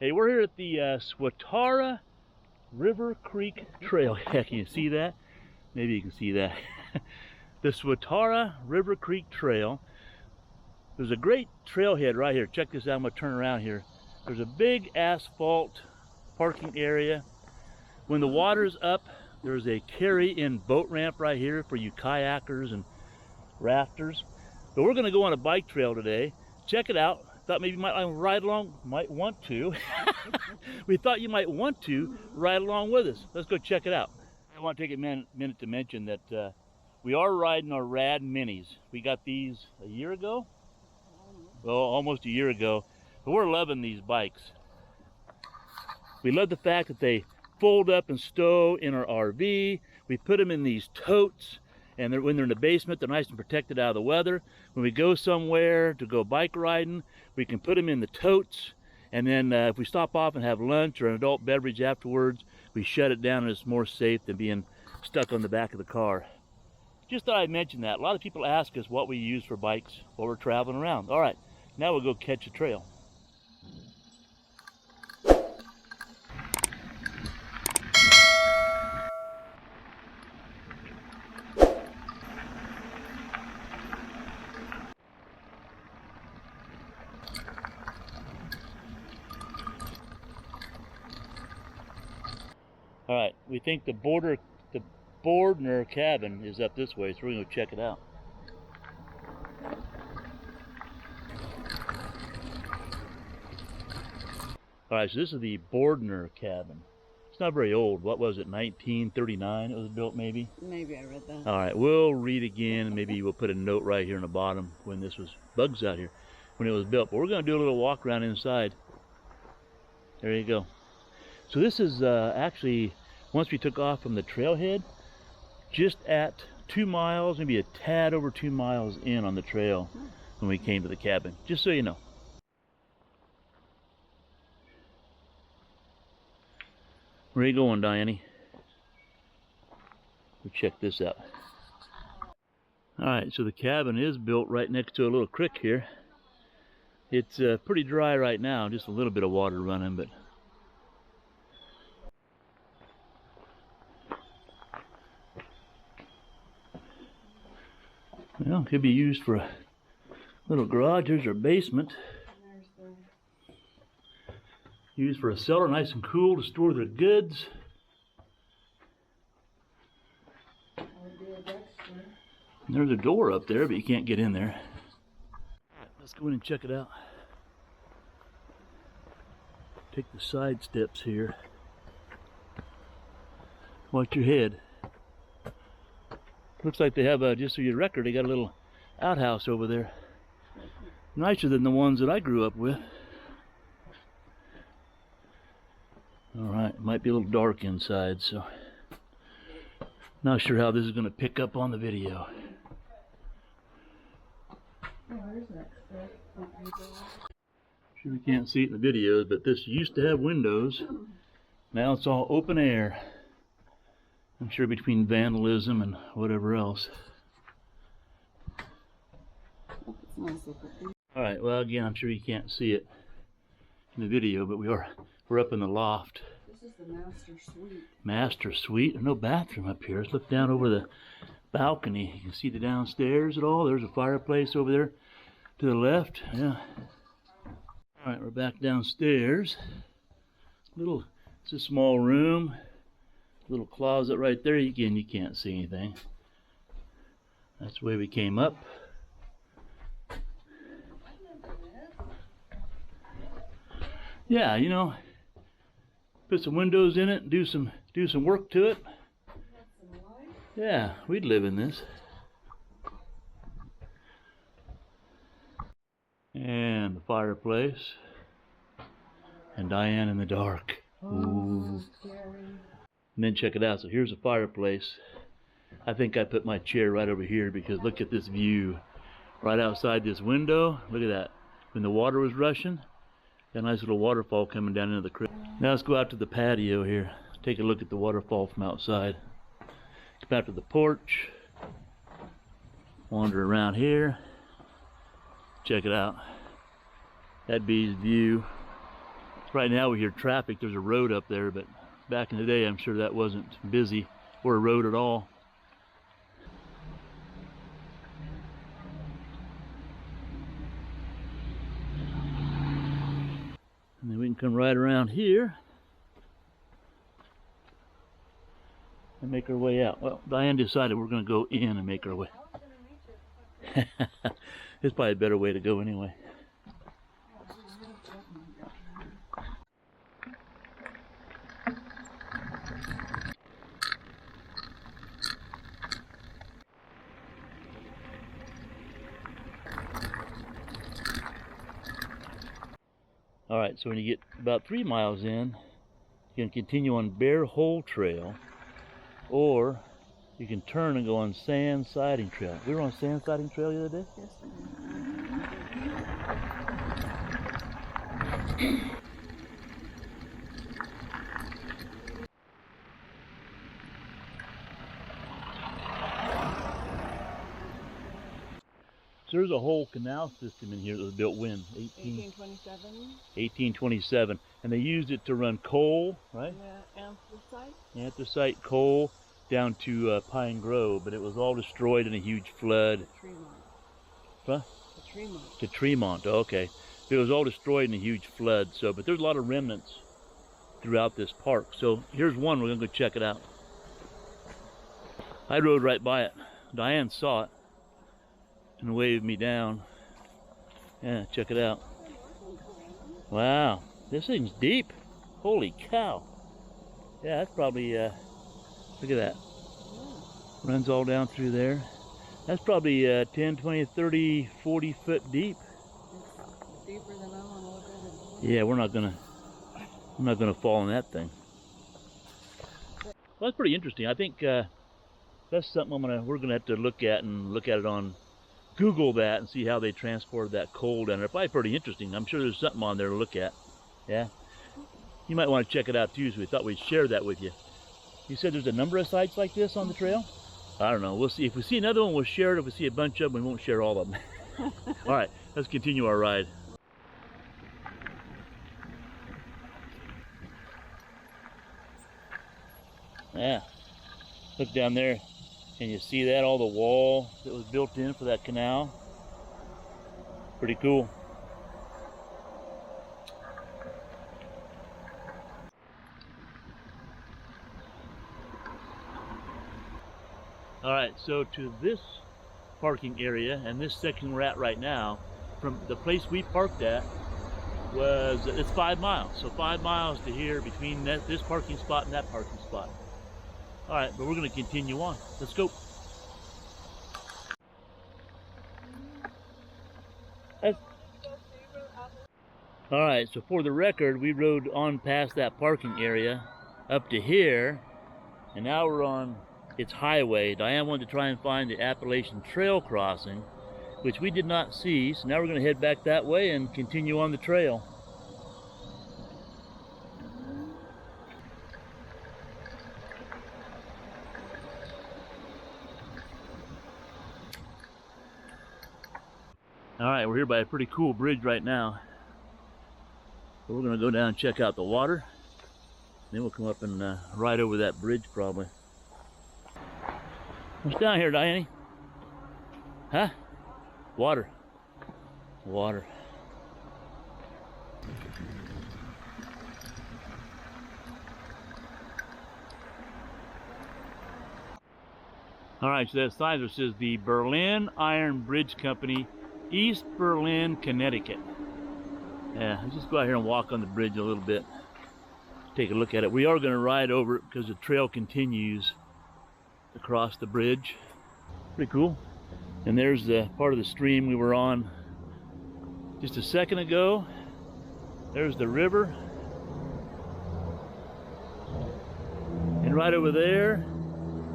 Hey, we're here at the Swatara River Creek Trail. Yeah, can you see that? Maybe you can see that. The Swatara River Creek Trail. There's a great trailhead right here. Check this out. I'm going to turn around here. There's a big asphalt parking area. When the water's up, there's a carry-in boat ramp right here for you kayakers and rafters. But we're going to go on a bike trail today. Check it out. Thought maybe you might ride along, might want to. We thought you might want to ride along with us. Let's go check it out. I want to take a minute to mention that we are riding our Rad Minis. We got these a year ago. Well, almost a year ago. But we're loving these bikes. We love the fact that they fold up and stow in our RV. We put them in these totes. And when they're in the basement, they're nice and protected out of the weather. When we go somewhere to go bike riding, we can put them in the totes. And then if we stop off and have lunch or an adult beverage afterwards, we shut it down and it's more safe than being stuck on the back of the car. Just thought I'd mention that. A lot of people ask us what we use for bikes while we're traveling around. All right, now we'll go catch a trail. All right, we think the Bordner cabin is up this way, so we're gonna go check it out. All right, so this is the Bordner cabin. It's not very old. What was it, 1939 it was built, maybe? Maybe I read that. All right, we'll read again, and maybe we'll put a note right here in the bottom when this was, bugs out here, when it was built. But we're gonna do a little walk around inside. There you go. So this is actually, once we took off from the trailhead, just at 2 miles, maybe a tad over 2 miles in on the trail when we came to the cabin, just so you know. Where are you going, Diane? We'll check this out. All right, so the cabin is built right next to a little creek here. It's pretty dry right now, just a little bit of water running, but well, could be used for little garages or basement. Used for a cellar, nice and cool to store their goods. There's a door up there, but you can't get in there. Let's go in and check it out. Take the side steps here. Watch your head. Looks like they have, just so you record, they got a little outhouse over there. Nicer than the ones that I grew up with. Alright, it might be a little dark inside, so not sure how this is going to pick up on the video. Sure we can't see it in the videos, but this used to have windows. Now it's all open air. I'm sure between vandalism and whatever else. Alright, well again, I'm sure you can't see it in the video, but we're up in the loft. This is the master suite. Master suite? There's no bathroom up here. Let's look down over the balcony. You can see the downstairs at all. There's a fireplace over there to the left. Yeah. Alright, we're back downstairs. It's a small room. Little closet right there. Again, you can't see anything. That's the way we came up. Yeah, you know, put some windows in it and do some work to it. Yeah, we'd live in this. And the fireplace. And Diane in the dark. Ooh. And then check it out. So here's a fireplace. I think I put my chair right over here because look at this view right outside this window. Look at that. When the water was rushing, got a nice little waterfall coming down into the creek. Now let's go out to the patio here. Take a look at the waterfall from outside. Come out to the porch. Wander around here. Check it out. That'd be his view Right now we hear traffic. There's a road up there, but back in the day I'm sure that wasn't busy or a road at all. And then we can come right around here and make our way out. Well, Diane decided we're going to go in and make our way. It's probably a better way to go anyway. Alright, so when you get about 3 miles in, you can continue on Bear Hole Trail, or you can turn and go on Sand Siding Trail. We were on Sand Siding Trail the other day? Yes. So there's a whole canal system in here that was built when? 1827? 1827. And they used it to run coal, right? Yeah, anthracite. Anthracite, coal, down to Pine Grove, but it was all destroyed in a huge flood. Tremont. Huh? To Tremont. To Tremont, okay. It was all destroyed in a huge flood, so, but there's a lot of remnants throughout this park. So here's one, we're gonna go check it out. I rode right by it. Diane saw it and waved me down. Yeah, check it out. Wow, this thing's deep. Holy cow. Yeah, that's probably, look at that. Runs all down through there. That's probably 10, 20, 30, 40 foot deep. It's deeper than I want to look at it. Yeah, we're not gonna fall in that thing. Well, that's pretty interesting. I think that's something we're gonna have to look at it on Google that and see how they transported that coal down there. Probably pretty interesting. I'm sure there's something on there to look at. Yeah. You might want to check it out too, so we thought we'd share that with you. You said there's a number of sites like this on the trail? I don't know. We'll see. If we see another one, we'll share it. If we see a bunch of them, we won't share all of them. All right, let's continue our ride. Yeah. Look down there. Can you see that? All the wall that was built in for that canal. Pretty cool. All right, so to this parking area and this section we're at right now, from the place we parked at it's 5 miles. So 5 miles to here between this parking spot and that parking spot. All right, but we're going to continue on. Let's go. All right, so for the record, we rode on past that parking area up to here, and now we're on its highway. Diane wanted to try and find the Appalachian Trail crossing, which we did not see, so now we're going to head back that way and continue on the trail. All right, we're here by a pretty cool bridge right now. So we're going to go down and check out the water. Then we'll come up and ride over that bridge probably. What's down here, Diane? Huh? Water. Water. All right, so that sign that says the Berlin Iron Bridge Company, East Berlin, Connecticut. Yeah, let's just go out here and walk on the bridge a little bit. Take a look at it. We are going to ride over it because the trail continues across the bridge. Pretty cool. And there's the part of the stream we were on just a second ago. There's the river. And right over there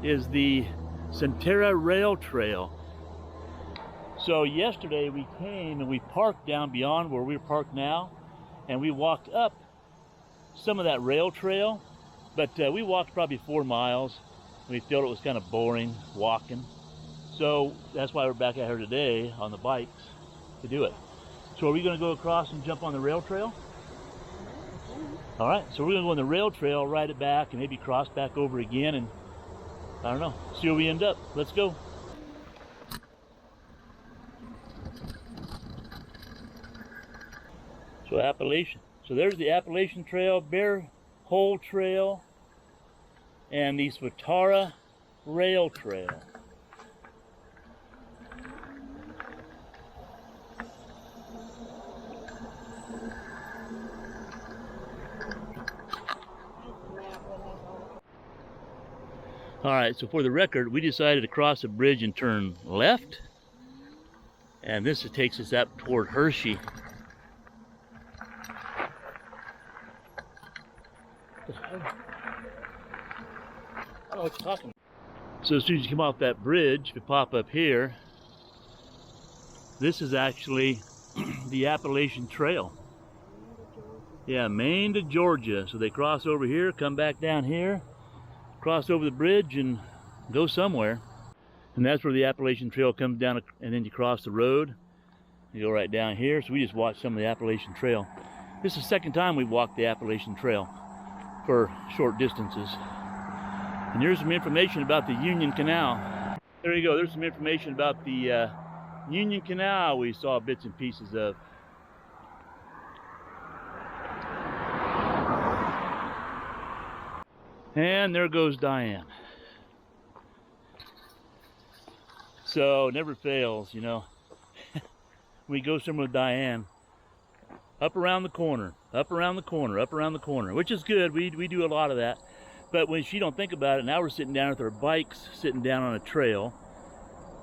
is the Swatara Rail Trail. So yesterday we came and we parked down beyond where we're parked now, and we walked up some of that rail trail, but we walked probably 4 miles. And we felt it was kind of boring walking. So that's why we're back out here today on the bikes to do it. So are we going to go across and jump on the rail trail? All right, so we're gonna go on the rail trail, ride it back, and maybe cross back over again, and I don't know, see where we end up. Let's go. So Appalachian. So there's the Appalachian Trail, Bear Hole Trail, and the Swatara Rail Trail. All right, so for the record, we decided to cross a bridge and turn left, and this takes us up toward Hershey. I don't know what you're talking about. So as soon as you come off that bridge, you pop up here, this is actually the Appalachian Trail. Yeah, Maine to Georgia. So they cross over here, come back down here, cross over the bridge and go somewhere. And that's where the Appalachian Trail comes down, and then you cross the road. You go right down here. So we just watched some of the Appalachian Trail. This is the second time we've walked the Appalachian Trail for short distances. And here's some information about the Union Canal. There you go, there's some information about the Union Canal we saw bits and pieces of. And there goes Diane. So never fails, you know. We go somewhere with Diane. Up around the corner, up around the corner, up around the corner, which is good. We do a lot of that. But when she don't think about it, now we're sitting down with our bikes, sitting down on a trail.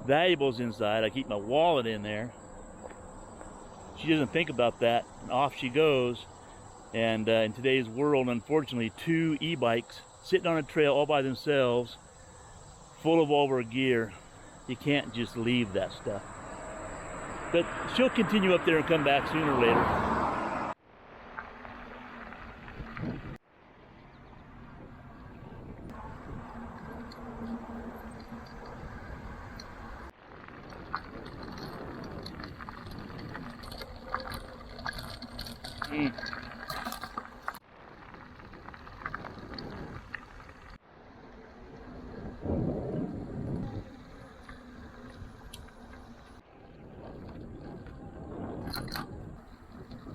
Valuables inside. I keep my wallet in there. She doesn't think about that, and off she goes. And in today's world, unfortunately, 2 e-bikes sitting on a trail all by themselves, full of all our gear. You can't just leave that stuff. But she'll continue up there and come back sooner or later.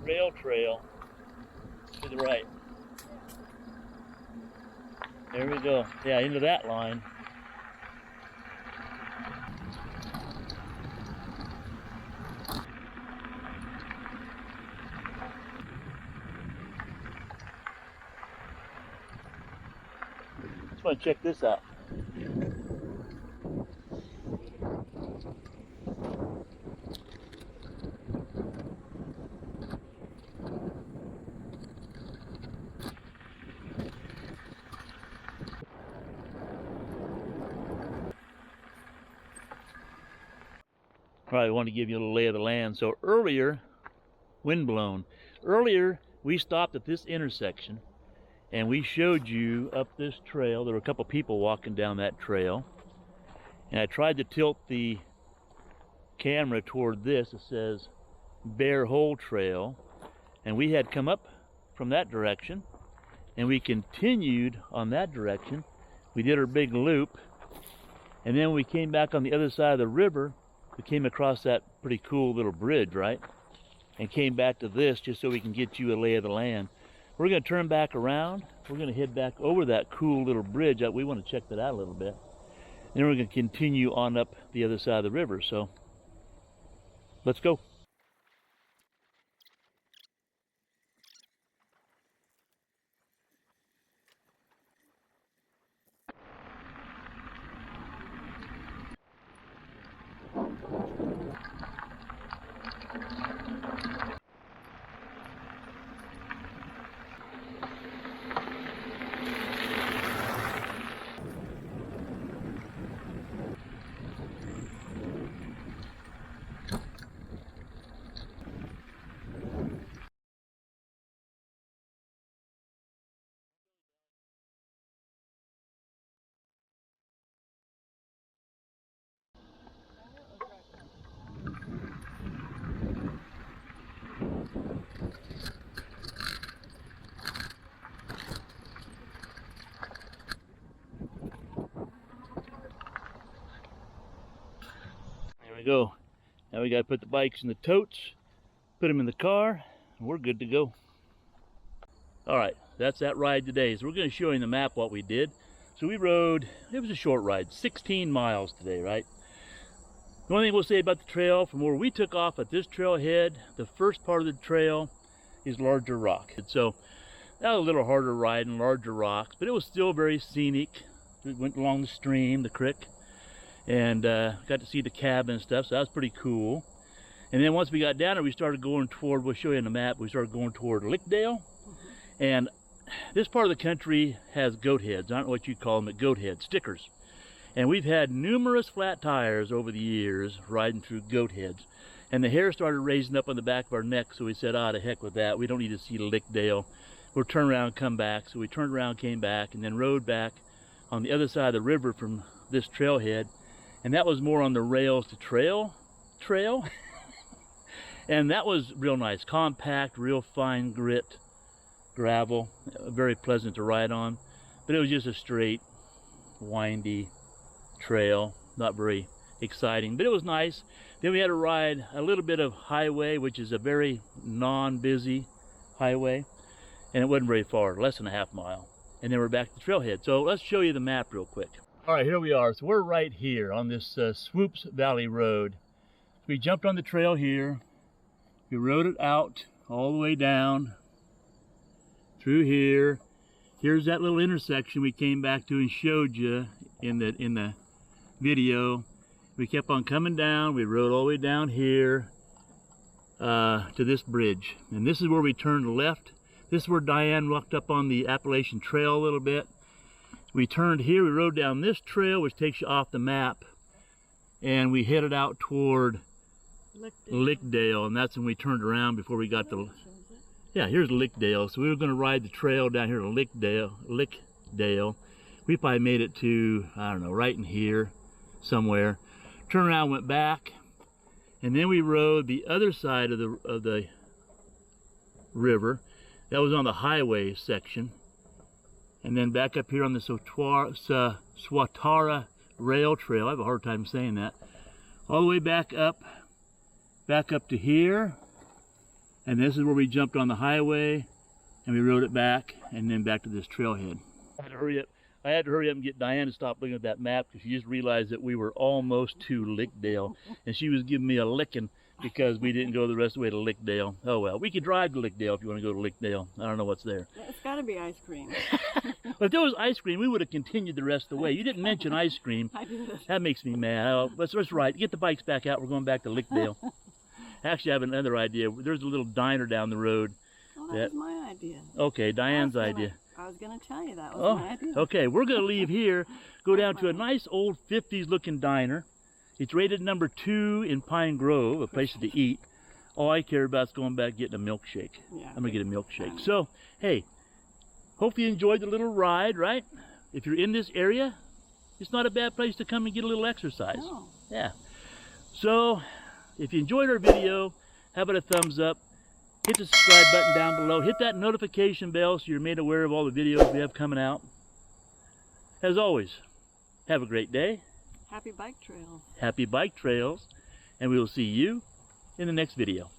Rail trail to the right. There we go. Yeah, into that line. Just want to check this out. Probably want to give you a little lay of the land. So earlier, wind blown. Earlier, we stopped at this intersection and we showed you up this trail. There were a couple people walking down that trail. And I tried to tilt the camera toward this. It says Bear Hole Trail. And we had come up from that direction and we continued on that direction. We did our big loop. And then we came back on the other side of the river. We came across that pretty cool little bridge, right? And came back to this just so we can get you a lay of the land. We're going to turn back around. We're going to head back over that cool little bridge. We want to check that out a little bit. Then we're going to continue on up the other side of the river. So let's go. I go. Now we gotta put the bikes in the totes, put them in the car, and we're good to go. All right, that's that ride today. So we're gonna show you in the map what we did. So we rode, it was a short ride, 16 miles today, right? The only thing we'll say about the trail, from where we took off at this trailhead, the first part of the trail is larger rock. And so that was a little harder ride and larger rocks, but it was still very scenic. We went along the stream, the creek, and got to see the cabin and stuff, so that was pretty cool. And then once we got down there, we started going toward, we'll show you in the map, we started going toward Lickdale. And this part of the country has goat heads. I don't know what you call them, but goat heads, stickers. And we've had numerous flat tires over the years riding through goat heads. And the hair started raising up on the back of our neck, so we said, ah, to heck with that. We don't need to see Lickdale. We'll turn around and come back. So we turned around, came back, and then rode back on the other side of the river from this trailhead. And that was more on the rails to trail. And that was real nice, compact, real fine grit gravel, very pleasant to ride on. But it was just a straight, windy trail, not very exciting, but it was nice. Then we had to ride a little bit of highway, which is a very non-busy highway, and it wasn't very far, less than a half mile. And then we're back to the trailhead. So let's show you the map real quick. All right, here we are. So we're right here on this Swoops Valley Road. We jumped on the trail here. We rode it out all the way down through here. Here's that little intersection we came back to and showed you in the video. We kept on coming down. We rode all the way down here to this bridge. And this is where we turned left. This is where Diane walked up on the Appalachian Trail a little bit. We turned here, we rode down this trail, which takes you off the map. And we headed out toward Lickdale, and that's when we turned around before we got to, yeah, here's Lickdale. So we were gonna ride the trail down here to Lickdale. We probably made it to, I don't know, right in here somewhere. Turned around, went back, and then we rode the other side of the river. That was on the highway section. And then back up here on the Swatara Rail Trail. I have a hard time saying that. All the way back up to here. And this is where we jumped on the highway, and we rode it back, and then back to this trailhead. I had to hurry up. I had to hurry up and get Diane to stop looking at that map, because she just realized that we were almost to Lickdale, and she was giving me a licking because we didn't go the rest of the way to Lickdale. Oh well, we could drive to Lickdale if you want to go to Lickdale. I don't know what's there. It's got to be ice cream. Well, if there was ice cream, we would have continued the rest of the way. You didn't mention ice cream. I did. That makes me mad. Let's ride. Get the bikes back out. We're going back to Lickdale. Actually, I have another idea. There's a little diner down the road. Oh, that was my idea. Okay, Diane's idea. I was going to tell you that was my idea. Okay, we're going to leave here, go down to a nice old 50s looking diner. It's rated number 2 in Pine Grove, a place to eat. All I care about is going back getting a milkshake. Yeah, I'm going to get a milkshake. So, hey, hope you enjoyed the little ride, right? If you're in this area, it's not a bad place to come and get a little exercise. No. Yeah. So, if you enjoyed our video, how about a thumbs up? Hit the subscribe button down below. Hit that notification bell so you're made aware of all the videos we have coming out. As always, have a great day. Happy bike trails. Happy bike trails. And we will see you in the next video.